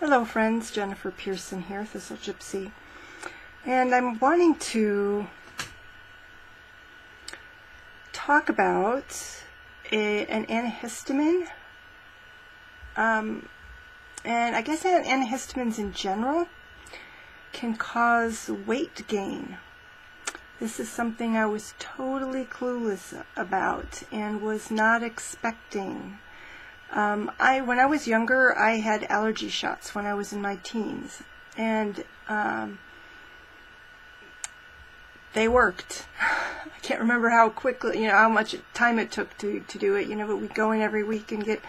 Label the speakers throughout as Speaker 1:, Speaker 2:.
Speaker 1: Hello friends, Jennifer Pearson here, Thistle Gypsy, and I'm wanting to talk about an antihistamine, and I guess antihistamines in general can cause weight gain. This is something I was totally clueless about and was not expecting. When I was younger, I had allergy shots when I was in my teens, and they worked. I can't remember how quickly, how much time it took to do it, but we'd go in every week and it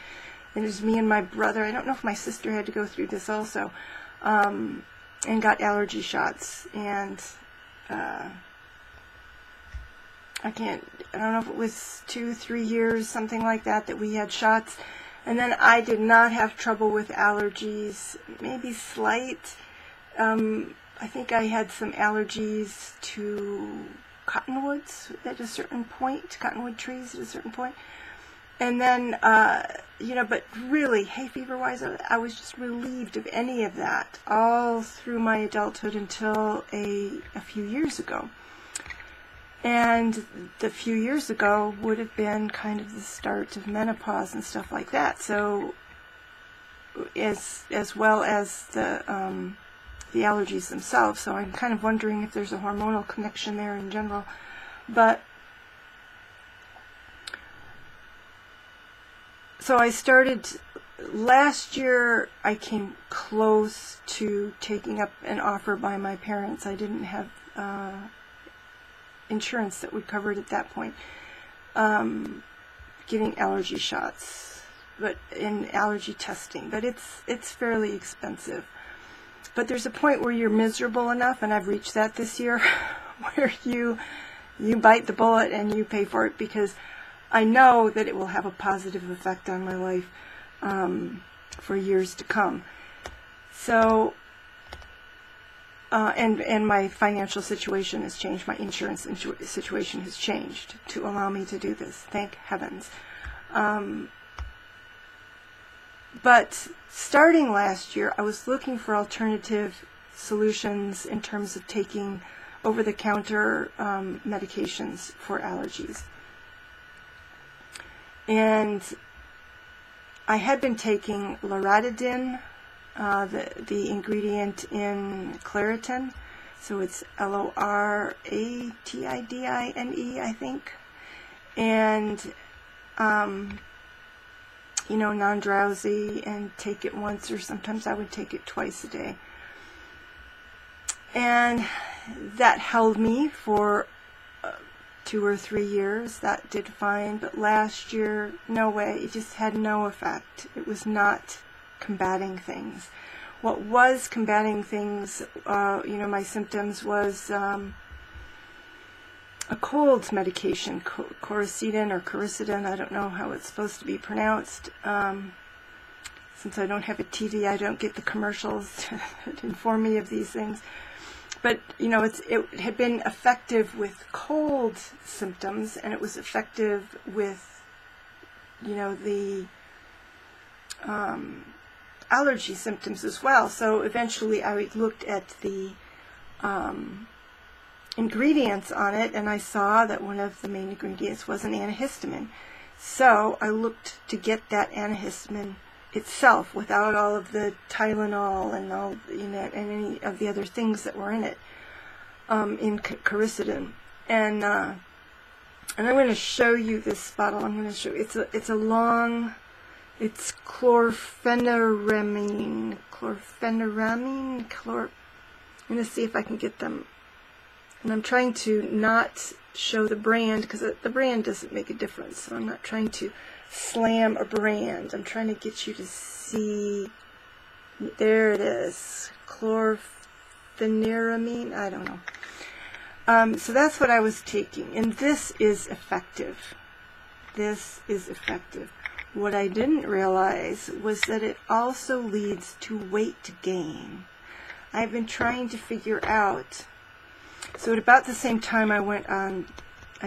Speaker 1: was me and my brother. I don't know if my sister had to go through this also, and got allergy shots, and I don't know if it was 2-3 years, something like that we had shots. And then I did not have trouble with allergies, maybe slight. I think I had some allergies to cottonwoods at a certain point, cottonwood trees at a certain point. And then, but really, hay fever-wise, I was just relieved of any of that all through my adulthood until a few years ago. And the few years ago would have been kind of the start of menopause and stuff like that. So, as well as the allergies themselves. So I'm kind of wondering if there's a hormonal connection there in general. But so I started last year. I came close to taking up an offer by my parents. I didn't have insurance that would cover it at that point, getting allergy shots, but in allergy testing, but it's fairly expensive. But there's a point where you're miserable enough, and I've reached that this year, where you bite the bullet and you pay for it, because I know that it will have a positive effect on my life for years to come. So and my financial situation has changed. My insurance situation has changed to allow me to do this. Thank heavens. But starting last year, I was looking for alternative solutions in terms of taking over-the-counter medications for allergies. And I had been taking loratadine, the ingredient in Claritin, so it's Loratidine, I think, and non-drowsy, and take it once, or sometimes I would take it twice a day, and that held me for 2 or 3 years. That did fine, but last year, no way, it just had no effect. It was not combating things. What was combating things, my symptoms, was a cold medication, Coricidin or Coricidin, I don't know how it's supposed to be pronounced. Since I don't have a TV, I don't get the commercials to inform me of these things. But, it had been effective with cold symptoms, and it was effective with, the allergy symptoms as well. So eventually I looked at the ingredients on it, and I saw that one of the main ingredients was an antihistamine. So I looked to get that antihistamine itself without all of the Tylenol and all, and any of the other things that were in it, in Coricidin. And I'm going to show you this bottle. I'm going to show you. It's chlorpheniramine. I'm going to see if I can get them. And I'm trying to not show the brand, because the brand doesn't make a difference. So I'm not trying to slam a brand. I'm trying to get you to see. There it is. Chlorpheniramine. I don't know. So that's what I was taking. And this is effective. This is effective. What I didn't realize was that it also leads to weight gain. I've been trying to figure out. So at about the same time I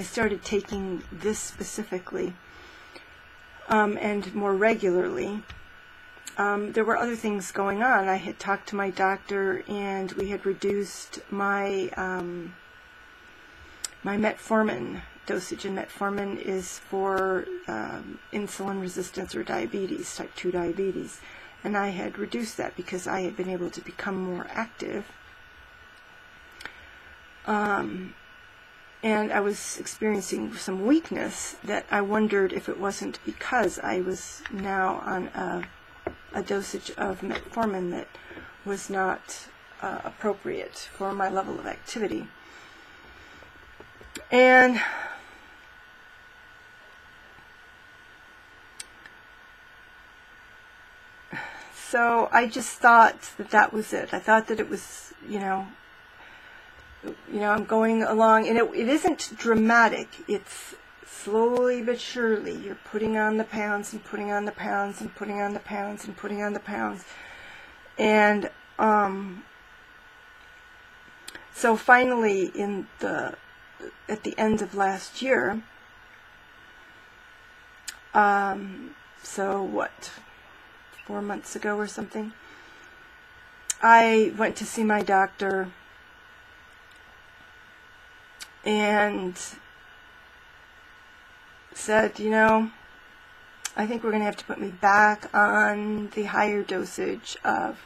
Speaker 1: started taking this specifically, and more regularly. there were other things going on. I had talked to my doctor, and we had reduced my my metformin dosage, and metformin is for insulin resistance or diabetes, type 2 diabetes. And I had reduced that because I had been able to become more active. And I was experiencing some weakness that I wondered if it wasn't because I was now on a dosage of metformin that was not appropriate for my level of activity. And so I just thought that that was it. I thought that it was, I'm going along, and it isn't dramatic. It's slowly but surely. You're putting on the pounds and putting on the pounds and putting on the pounds and putting on the pounds. And so finally, at the end of last year, so what, 4 months ago or something, I went to see my doctor, and said, I think we're going to have to put me back on the higher dosage of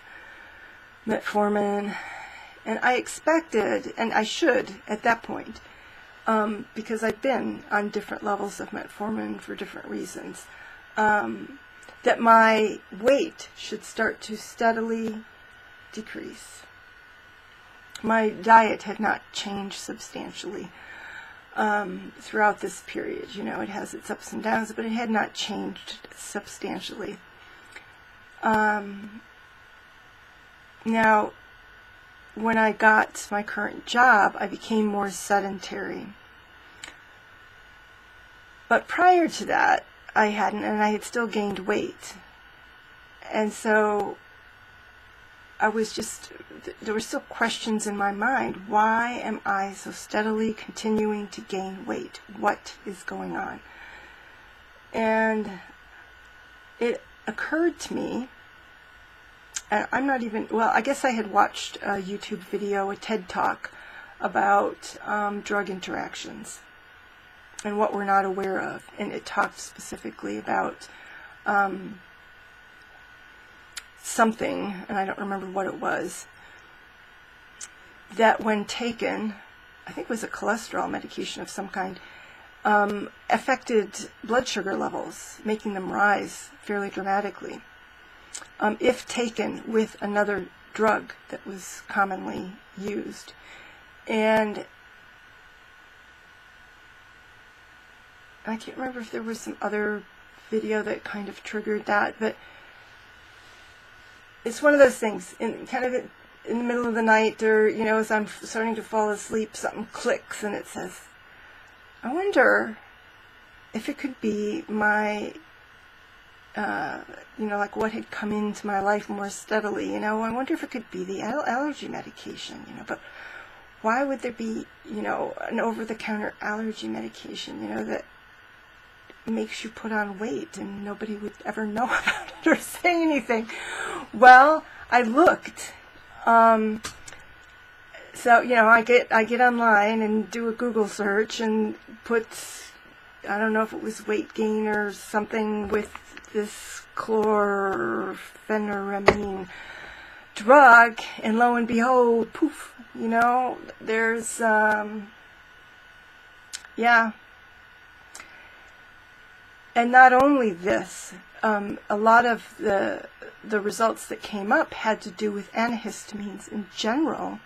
Speaker 1: metformin. And I expected, and I should at that point, because I've been on different levels of metformin for different reasons, that my weight should start to steadily decrease. My diet had not changed substantially throughout this period. It has its ups and downs, but it had not changed substantially. Now, when I got my current job, I became more sedentary. But prior to that, I hadn't, and I had still gained weight. And so there were still questions in my mind. Why am I so steadily continuing to gain weight? What is going on? And it occurred to me, and I guess I had watched a YouTube video, a TED Talk, about drug interactions and what we're not aware of. And it talked specifically about something, and I don't remember what it was, that when taken, I think it was a cholesterol medication of some kind, affected blood sugar levels, making them rise fairly dramatically, if taken with another drug that was commonly used. And I can't remember if there was some other video that kind of triggered that, but it's one of those things, in the middle of the night, or, as I'm starting to fall asleep, something clicks and it says, I wonder if it could be my, like what had come into my life more steadily, I wonder if it could be the allergy medication, but why would there be, an over-the-counter allergy medication, that makes you put on weight and nobody would ever know about it or say anything? Well, I looked. So, I get online and do a Google search and put, I don't know if it was weight gain or something with this chlorpheniramine drug, and lo and behold, poof, there's, And not only this, a lot of the results that came up had to do with antihistamines in general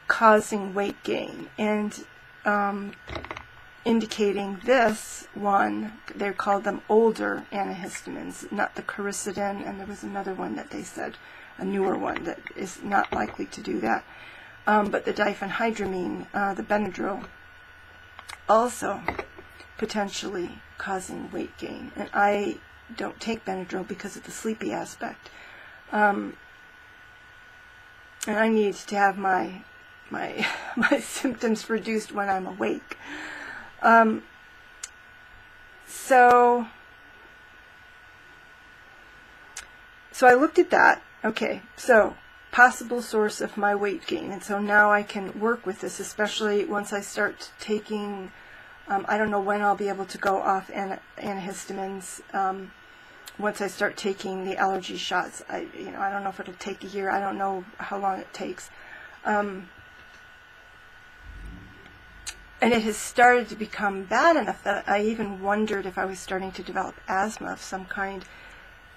Speaker 1: causing weight gain, and indicating this one, they called them older antihistamines, not the quercetin, and there was another one that they said, a newer one that is not likely to do that, but the diphenhydramine, the Benadryl, also potentially causing weight gain. And I don't take Benadryl because of the sleepy aspect, and I need to have my symptoms reduced when I'm awake. So So I looked at that. Okay, so possible source of my weight gain. And so now I can work with this, especially once I start taking, I don't know when I'll be able to go off antihistamines. Once I start taking the allergy shots, I don't know if it'll take a year. I don't know how long it takes. And it has started to become bad enough that I even wondered if I was starting to develop asthma of some kind.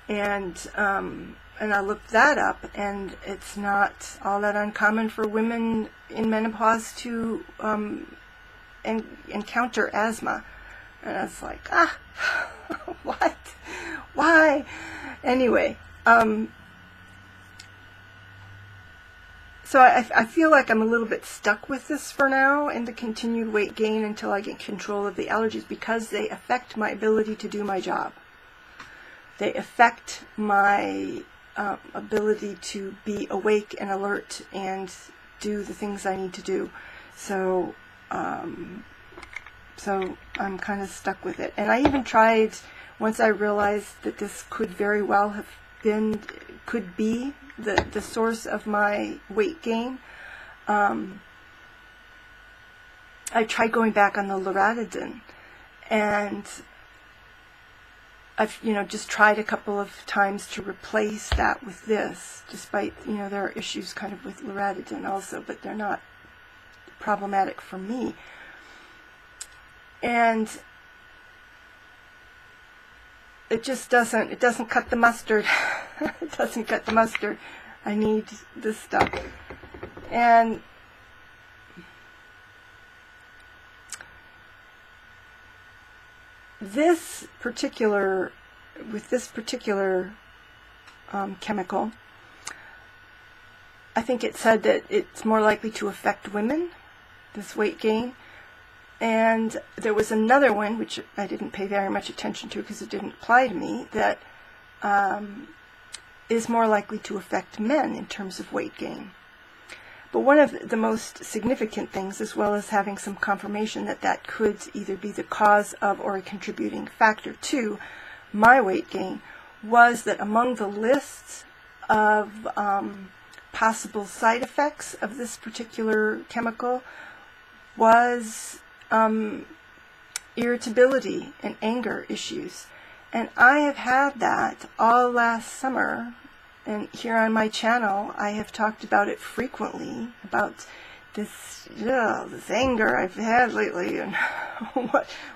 Speaker 1: And I looked that up, and it's not all that uncommon for women in menopause to encounter asthma. And I was like, what? Why? Anyway, so I feel like I'm a little bit stuck with this for now, and the continued weight gain until I get control of the allergies, because they affect my ability to do my job. They affect my ability to be awake and alert and do the things I need to do. So I'm kind of stuck with it. And I even tried, once I realized that this could very well have been, could be the source of my weight gain, I tried going back on the loratadine, and I've just tried a couple of times to replace that with this, despite there are issues kind of with loratadine also, but they're not problematic for me. And it just doesn't cut the mustard. It doesn't cut the mustard. I need this stuff. And with this particular chemical, I think it said that it's more likely to affect women, this weight gain. And there was another one, which I didn't pay very much attention to because it didn't apply to me, that is more likely to affect men in terms of weight gain. But one of the most significant things, as well as having some confirmation that that could either be the cause of or a contributing factor to my weight gain, was that among the lists of possible side effects of this particular chemical was irritability and anger issues. And I have had that all last summer, and here on my channel I have talked about it frequently, about this anger I've had lately, and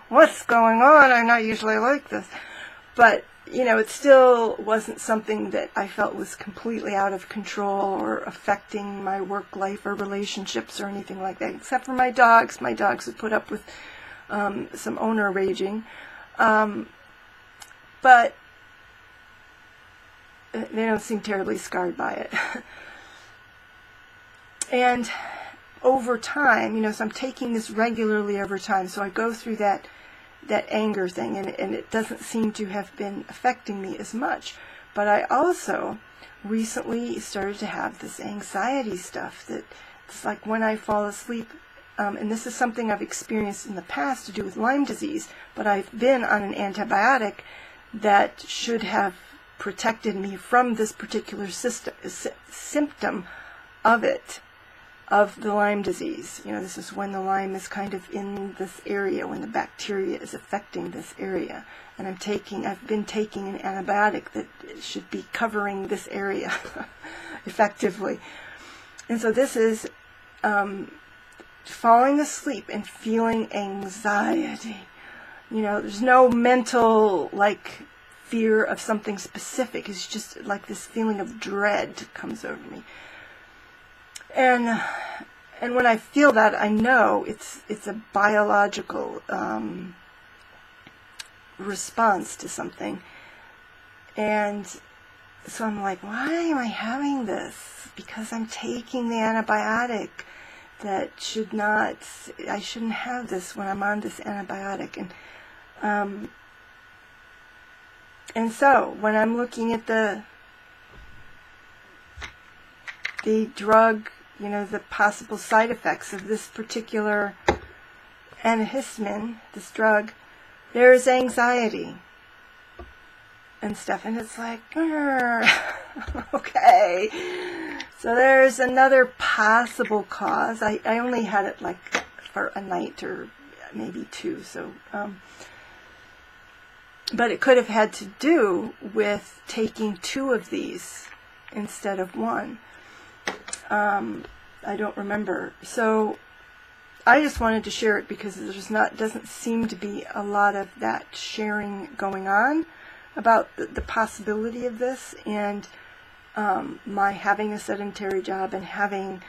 Speaker 1: what's going on. I'm not usually like this, but it still wasn't something that I felt was completely out of control or affecting my work life or relationships or anything like that, except for my dogs. My dogs would put up with some owner raging, but they don't seem terribly scarred by it. And over time, so I'm taking this regularly over time, so I go through that anger thing, and it doesn't seem to have been affecting me as much. But I also recently started to have this anxiety stuff that it's like when I fall asleep, and this is something I've experienced in the past to do with Lyme disease, but I've been on an antibiotic that should have protected me from this particular symptom of it, of the Lyme disease. This is when the Lyme is kind of in this area, when the bacteria is affecting this area. And I've been taking an antibiotic that should be covering this area effectively. And so this is falling asleep and feeling anxiety. There's no mental, fear of something specific. It's just like this feeling of dread comes over me. And when I feel that, I know it's a biological response to something. And so I'm like, why am I having this? Because I'm taking the antibiotic that I shouldn't have this when I'm on this antibiotic. And so when I'm looking at the drug, the possible side effects of this particular antihistamine, this drug, there is anxiety. and stuff. And it's like, okay. So there's another possible cause. I only had it like for a night or maybe two. So, but it could have had to do with taking 2 of these instead of 1. I don't remember. So I just wanted to share it because there's doesn't seem to be a lot of that sharing going on about the possibility of this, and my having a sedentary job and having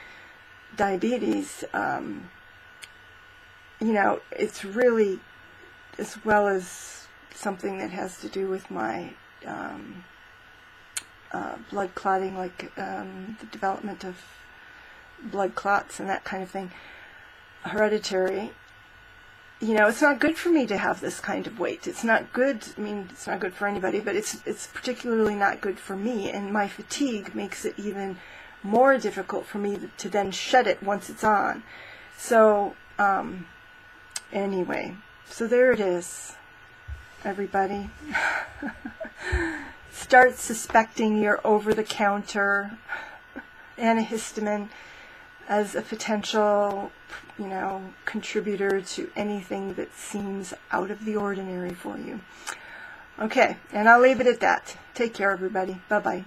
Speaker 1: diabetes, you know, it's really, as well as something that has to do with my blood clotting, like the development of blood clots and that kind of thing, hereditary. You know, it's not good for me to have this kind of weight. It's not good. I mean, it's not good for anybody, but it's particularly not good for me. And my fatigue makes it even more difficult for me to then shed it once it's on. So, anyway, so there it is, everybody. Start suspecting your over-the-counter antihistamine as a potential, you know, contributor to anything that seems out of the ordinary for you. Okay, and I'll leave it at that. Take care, everybody. Bye-bye.